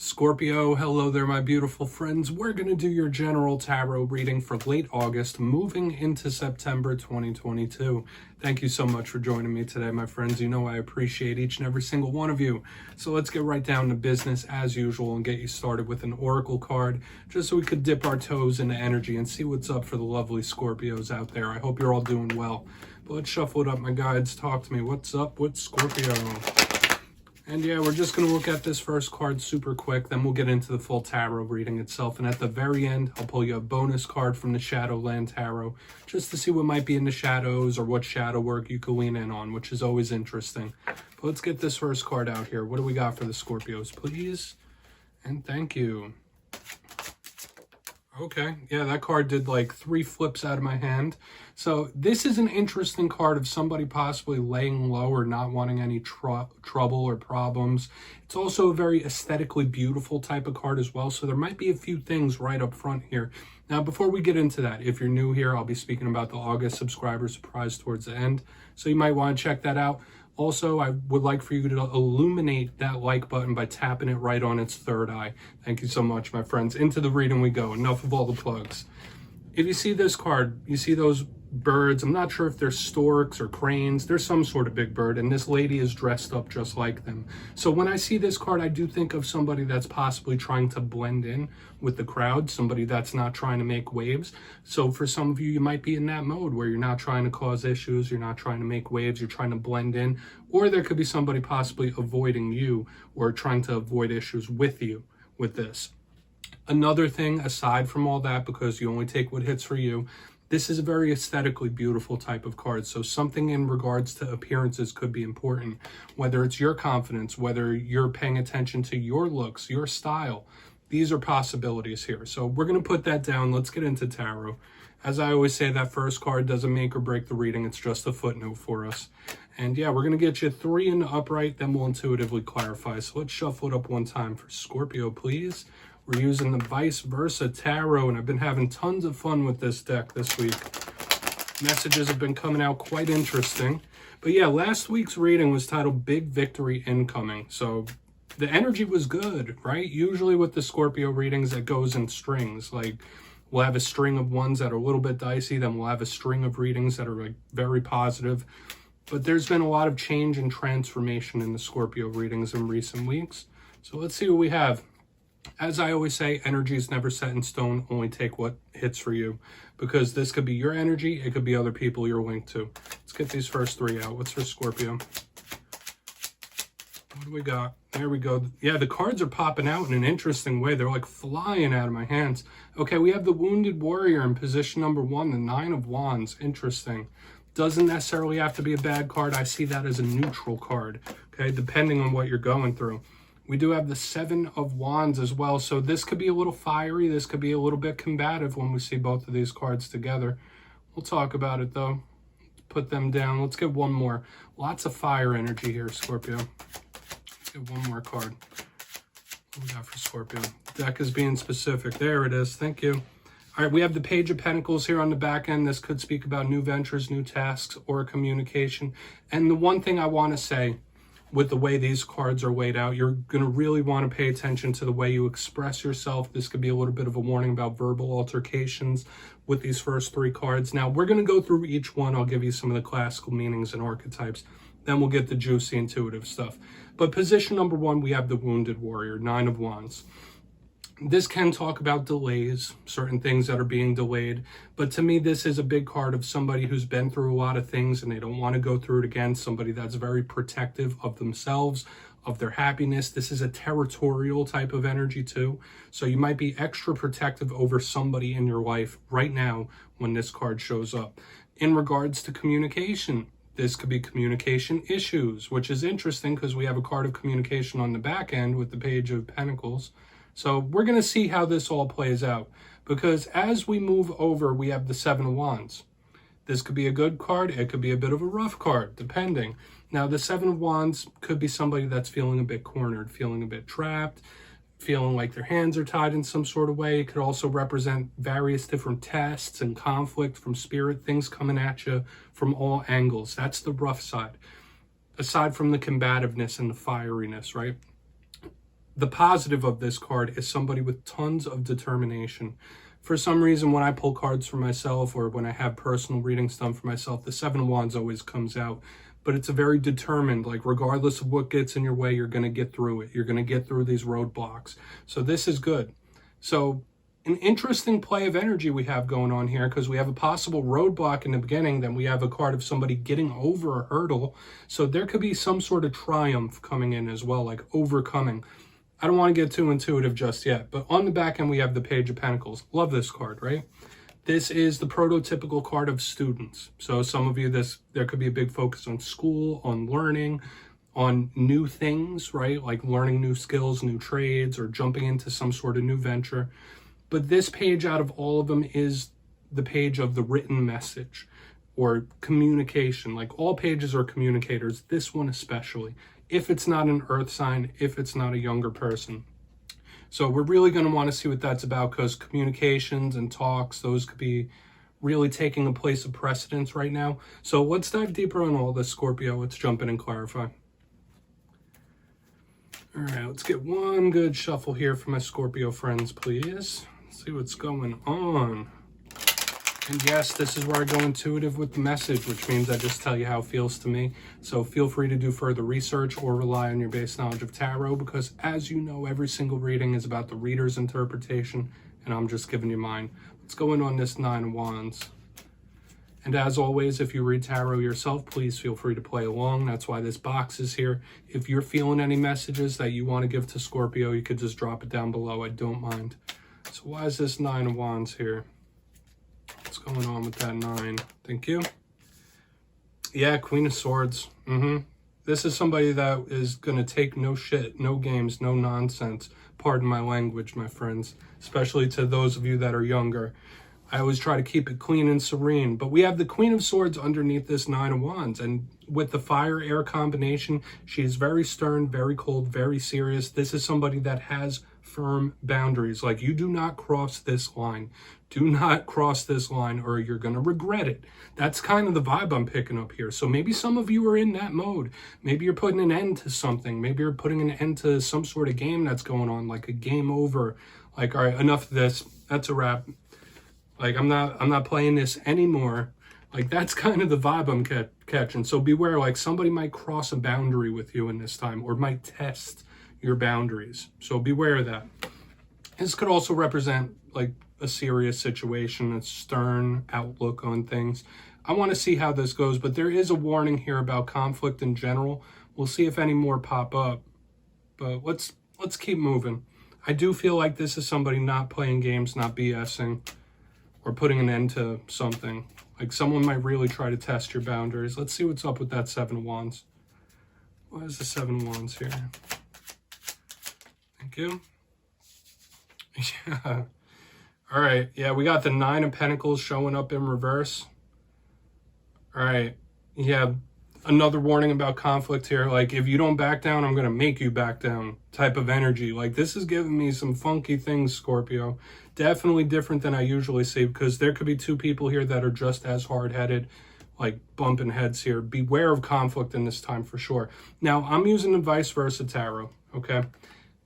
Scorpio, hello there, my beautiful friends. We're going to do your general tarot reading for late August, moving into September 2022. Thank you so much for joining me today, my friends. You know I appreciate each and every single one of you. So let's get right down to business as usual and get you started with an oracle card, just so we could dip our toes into energy and see what's up for the lovely Scorpios out there. I hope you're all doing well. But let's shuffle it up, my guides. Talk to me. What's up with Scorpio? And yeah, we're just going to look at this first card super quick, then we'll get into the full tarot reading itself. And at the very end, I'll pull you a bonus card from the Shadowland Tarot, just to see what might be in the shadows or what shadow work you could lean in on, which is always interesting. But let's get this first card out here. What do we got for the Scorpios, please? And thank you. Okay, yeah, that card did like 3 flips out of my hand. So this is an interesting card of somebody possibly laying low or not wanting any trouble or problems. It's also a very aesthetically beautiful type of card as well. So there might be a few things right up front here. Now, before we get into that, if you're new here, I'll be speaking about the August subscriber surprise towards the end. So you might want to check that out. Also, I would like for you to illuminate that like button by tapping it right on its third eye. Thank you so much, my friends. Into the reading we go. Enough of all the plugs. If you see this card, you see those birds. I'm not sure if they're storks or cranes. There's some sort of big bird, and this lady is dressed up just like them. So when I see this card, I do think of somebody that's possibly trying to blend in with the crowd, somebody that's not trying to make waves. So for some of you, you might be in that mode where you're not trying to cause issues, you're not trying to make waves, you're trying to blend in, or there could be somebody possibly avoiding you or trying to avoid issues with you with this. Another thing, aside from all that, because you only take what hits for you, this is a very aesthetically beautiful type of card. So something in regards to appearances could be important, whether it's your confidence, whether you're paying attention to your looks, your style. These are possibilities here. So we're going to put that down. Let's get into tarot. As I always say, that first card doesn't make or break the reading. It's just a footnote for us. And yeah, we're going to get you 3 in the upright, then we'll intuitively clarify. So let's shuffle it up one time for Scorpio, please. We're using the vice versa tarot, and I've been having tons of fun with this deck this week. Messages have been coming out quite interesting. But yeah, last week's reading was titled Big Victory Incoming. So the energy was good, right? Usually with the Scorpio readings, it goes in strings. Like we'll have a string of ones that are a little bit dicey, then we'll have a string of readings that are like very positive. But there's been a lot of change and transformation in the Scorpio readings in recent weeks. So let's see what we have. As I always say, energy is never set in stone. Only take what hits for you, because this could be your energy. It could be other people you're linked to. Let's get these first 3 out. What's for Scorpio? What do we got? There we go. Yeah, the cards are popping out in an interesting way. They're like flying out of my hands. Okay, we have the Wounded Warrior in position number 1, the 9 of Wands. Interesting. Doesn't necessarily have to be a bad card. I see that as a neutral card, okay, depending on what you're going through. We do have the 7 of Wands as well, so this could be a little fiery. This could be a little bit combative when we see both of these cards together. We'll talk about it, though. Put them down. Let's get one more. Lots of fire energy here, Scorpio. Let's get one more card. What do we got for Scorpio? Deck is being specific. There it is. Thank you. All right, we have the Page of Pentacles here on the back end. This could speak about new ventures, new tasks, or communication. And the one thing I want to say, with the way these cards are laid out, you're going to really want to pay attention to the way you express yourself. This could be a little bit of a warning about verbal altercations with these first 3 cards. Now, we're going to go through each one. I'll give you some of the classical meanings and archetypes. Then we'll get the juicy intuitive stuff. But position number 1, we have the Wounded Warrior, 9 of Wands. This can talk about delays, certain things that are being delayed. But to me, this is a big card of somebody who's been through a lot of things and they don't want to go through it again. Somebody that's very protective of themselves, of their happiness. This is a territorial type of energy too. So you might be extra protective over somebody in your life right now when this card shows up. In regards to communication, this could be communication issues, which is interesting because we have a card of communication on the back end with the Page of Pentacles. So we're going to see how this all plays out, because as we move over, we have the 7 of Wands. This could be a good card. It could be a bit of a rough card, depending. Now, the 7 of Wands could be somebody that's feeling a bit cornered, feeling a bit trapped, feeling like their hands are tied in some sort of way. It could also represent various different tests and conflict from spirit, things coming at you from all angles. That's the rough side, aside from the combativeness and the fieriness, right? The positive of this card is somebody with tons of determination. For some reason, when I pull cards for myself or when I have personal readings done for myself, the Seven of Wands always comes out. But it's a very determined, like regardless of what gets in your way, you're going to get through it. You're going to get through these roadblocks. So this is good. So an interesting play of energy we have going on here, because we have a possible roadblock in the beginning, then we have a card of somebody getting over a hurdle. So there could be some sort of triumph coming in as well, like overcoming. I don't want to get too intuitive just yet, but on the back end we have the Page of Pentacles. Love this card, right? This is the prototypical card of students. So some of you, there could be a big focus on school, on learning, on new things, right? Like learning new skills, new trades, or jumping into some sort of new venture. But this page out of all of them is the page of the written message or communication. Like all pages are communicators, this one especially. If it's not an earth sign, if it's not a younger person. So we're really going to want to see what that's about, because communications and talks, those could be really taking a place of precedence right now. So let's dive deeper on all this, Scorpio. Let's jump in and clarify. All right, let's get one good shuffle here for my Scorpio friends, please. Let's see what's going on. And yes, this is where I go intuitive with the message, which means I just tell you how it feels to me. So feel free to do further research or rely on your base knowledge of tarot, because as you know, every single reading is about the reader's interpretation, and I'm just giving you mine. Let's go in on this Nine of Wands. And as always, if you read tarot yourself, please feel free to play along. That's why this box is here. If you're feeling any messages that you want to give to Scorpio, you could just drop it down below. I don't mind. So why is this Nine of Wands here? What's going on with that 9? Thank you. Yeah, Queen of Swords. This is somebody that is going to take no shit, no games, no nonsense. Pardon my language, my friends, especially to those of you that are younger. I always try to keep it clean and serene. But we have the Queen of Swords underneath this Nine of Wands. And with the fire-air combination, she is very stern, very cold, very serious. This is somebody that has firm boundaries. Like, you do not cross this line. Do not cross this line or you're going to regret it. That's kind of the vibe I'm picking up here. So maybe some of you are in that mode. Maybe you're putting an end to something. Maybe you're putting an end to some sort of game that's going on, like a game over. Like, all right, enough of this. That's a wrap. Like, I'm not playing this anymore. Like, that's kind of the vibe I'm catching. So beware, like somebody might cross a boundary with you in this time, or might test your boundaries. So beware of that. This could also represent like a serious situation, a stern outlook on things. I want to see how this goes, but there is a warning here about conflict in general. We'll see if any more pop up, but let's keep moving. I do feel like this is somebody not playing games, not BSing, or putting an end to something. Like someone might really try to test your boundaries. Let's see what's up with that Seven of Wands. What is the Seven of Wands here? Thank you. Yeah. All right. Yeah, we got the Nine of Pentacles showing up in reverse. All right. Yeah, another warning about conflict here. Like, if you don't back down, I'm going to make you back down type of energy. Like, this is giving me some funky things, Scorpio. Definitely different than I usually see, because there could be two people here that are just as hard-headed, like bumping heads here. Beware of conflict in this time for sure. Now, I'm using the vice versa tarot, okay?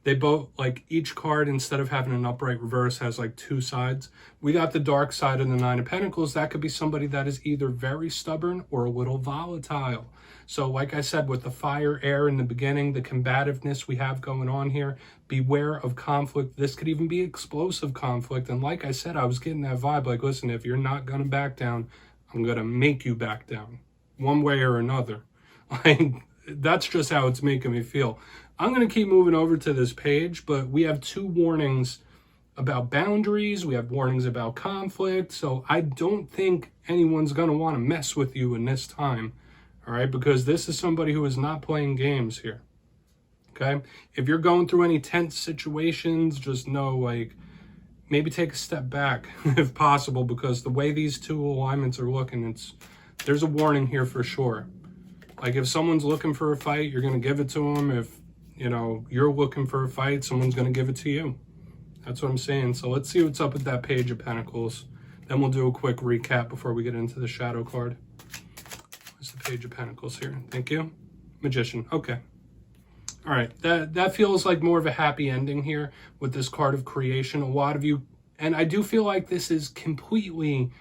They both, like, each card, instead of having an upright reverse, has like two sides. We got the dark side of the Nine of Pentacles. That could be somebody that is either very stubborn or a little volatile. So like I said, with the fire, air in the beginning, the combativeness we have going on here, beware of conflict. This could even be explosive conflict. And like I said, I was getting that vibe, like, listen, if you're not going to back down, I'm going to make you back down one way or another. Like, that's just how it's making me feel. I'm going to keep moving over to this page, but we have two warnings about boundaries. We have warnings about conflict. So I don't think anyone's going to want to mess with you in this time. All right, because this is somebody who is not playing games here. Okay, if you're going through any tense situations, just know, like, maybe take a step back if possible, because the way these two alignments are looking, there's a warning here for sure. Like, if someone's looking for a fight, you're going to give it to them. If, you know, you're looking for a fight, someone's going to give it to you. That's what I'm saying. So let's see what's up with that Page of Pentacles. Then we'll do a quick recap before we get into the shadow card. Where's the Page of Pentacles here? Thank you. Magician. Okay. All right, that feels like more of a happy ending here with this card of creation. A lot of you, and I do feel like this is completely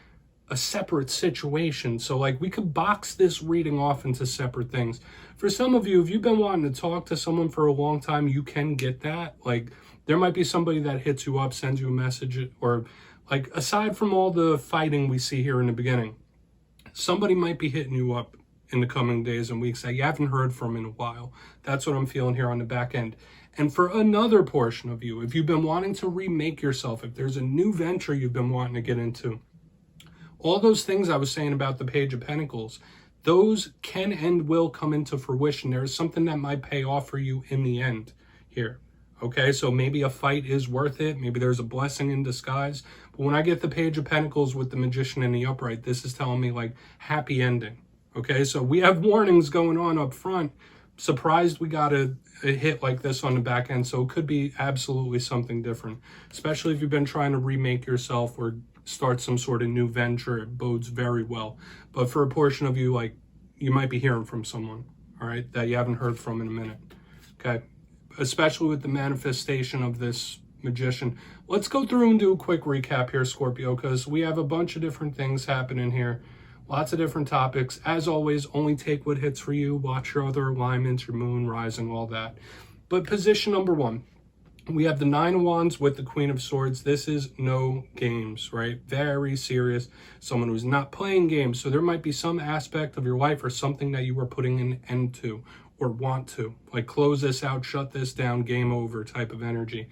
a separate situation. So like we could box this reading off into separate things. For some of you, if you've been wanting to talk to someone for a long time, you can get that. Like there might be somebody that hits you up, sends you a message, or like aside from all the fighting we see here in the beginning, somebody might be hitting you up in the coming days and weeks that you haven't heard from in a while. That's what I'm feeling here on the back end. And for another portion of you, if you've been wanting to remake yourself, if there's a new venture you've been wanting to get into, all those things I was saying about the Page of Pentacles, those can and will come into fruition. There's something that might pay off for you in the end here. Okay, so maybe a fight is worth it. Maybe there's a blessing in disguise. But when I get the Page of Pentacles with the Magician in the upright, this is telling me like happy ending. Okay, so we have warnings going on up front. Surprised we got a hit like this on the back end. So it could be absolutely something different, especially if you've been trying to remake yourself or start some sort of new venture. It bodes very well. But for a portion of you, like you might be hearing from someone, all right, that you haven't heard from in a minute. Okay, especially with the manifestation of this Magician. Let's go through and do a quick recap here, Scorpio, because we have a bunch of different things happening here. Lots of different topics. As always, only take what hits for you. Watch your other alignments, your moon, rising, all that. But position number one, we have the Nine of Wands with the Queen of Swords. This is no games, right? Very serious. Someone who's not playing games. So there might be some aspect of your life or something that you are putting an end to or want to. Like close this out, shut this down, game over type of energy.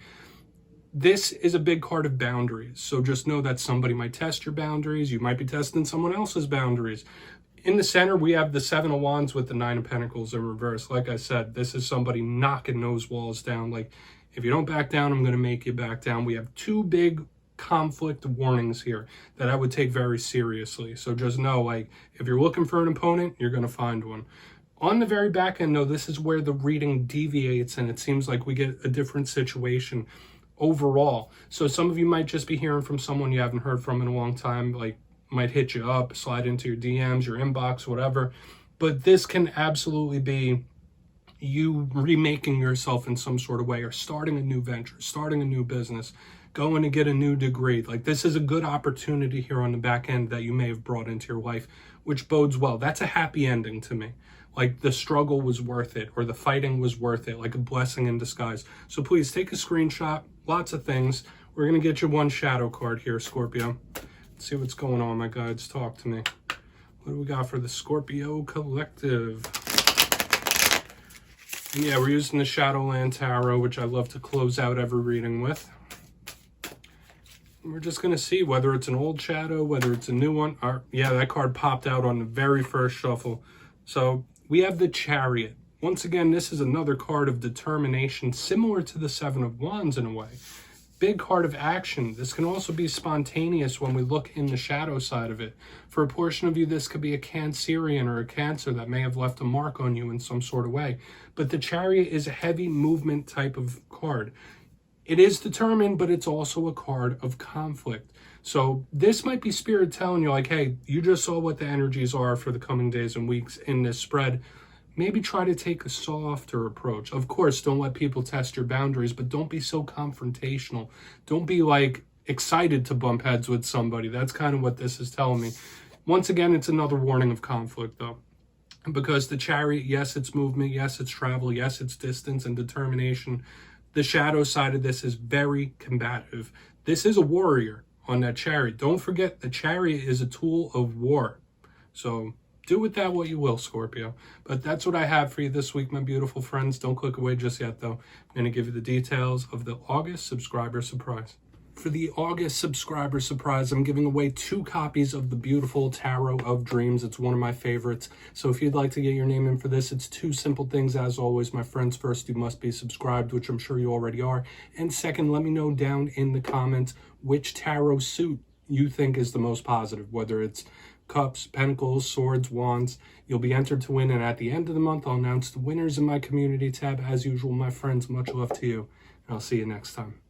This is a big card of boundaries. So just know that somebody might test your boundaries. You might be testing someone else's boundaries. In the center, we have the Seven of Wands with the Nine of Pentacles in reverse. Like I said, this is somebody knocking those walls down. Like, if you don't back down, I'm going to make you back down. We have two big conflict warnings here that I would take very seriously. So just know, like, if you're looking for an opponent, you're going to find one. On the very back end, though, this is where the reading deviates, and it seems like we get a different situation overall. So some of you might just be hearing from someone you haven't heard from in a long time, like might hit you up, slide into your DMs, your inbox, whatever. But this can absolutely be you remaking yourself in some sort of way, or starting a new venture, starting a new business, going to get a new degree. Like this is a good opportunity here on the back end that you may have brought into your life, which bodes well. That's a happy ending to me. Like the struggle was worth it, or the fighting was worth it, like a blessing in disguise. So please take a screenshot, lots of things. We're going to get you one shadow card here, Scorpio. Let's see what's going on, my guides. Talk to me. What do we got for the Scorpio Collective? And yeah, we're using the Shadowland Tarot, which I love to close out every reading with. And we're just going to see whether it's an old shadow, whether it's a new one. Yeah, that card popped out on the very first shuffle. So we have the Chariot. Once again, this is another card of determination, similar to the Seven of Wands in a way. Big card of action. This can also be spontaneous when we look in the shadow side of it. For a portion of you, this could be a Cancerian or a Cancer that may have left a mark on you in some sort of way. But the Chariot is a heavy movement type of card. It is determined, but it's also a card of conflict. So this might be Spirit telling you like, hey, you just saw what the energies are for the coming days and weeks in this spread. Maybe try to take a softer approach. Of course, don't let people test your boundaries, but don't be so confrontational. Don't be like excited to bump heads with somebody. That's kind of what this is telling me. Once again, it's another warning of conflict though. Because the Chariot, yes, it's movement, yes, it's travel, yes, it's distance and determination. The shadow side of this is very combative. This is a warrior on that Chariot. Don't forget, the Chariot is a tool of war. So do with that what you will, Scorpio. But that's what I have for you this week, my beautiful friends. Don't click away just yet, though. I'm going to give you the details of the August subscriber surprise. For the August subscriber surprise, I'm giving away 2 copies of the beautiful Tarot of Dreams. It's one of my favorites. So if you'd like to get your name in for this, it's 2 simple things. As always, my friends, first, you must be subscribed, which I'm sure you already are. And second, let me know down in the comments which tarot suit you think is the most positive, whether it's Cups, Pentacles, Swords, Wands. You'll be entered to win, and at the end of the month, I'll announce the winners in my community tab. As usual, my friends, much love to you, and I'll see you next time.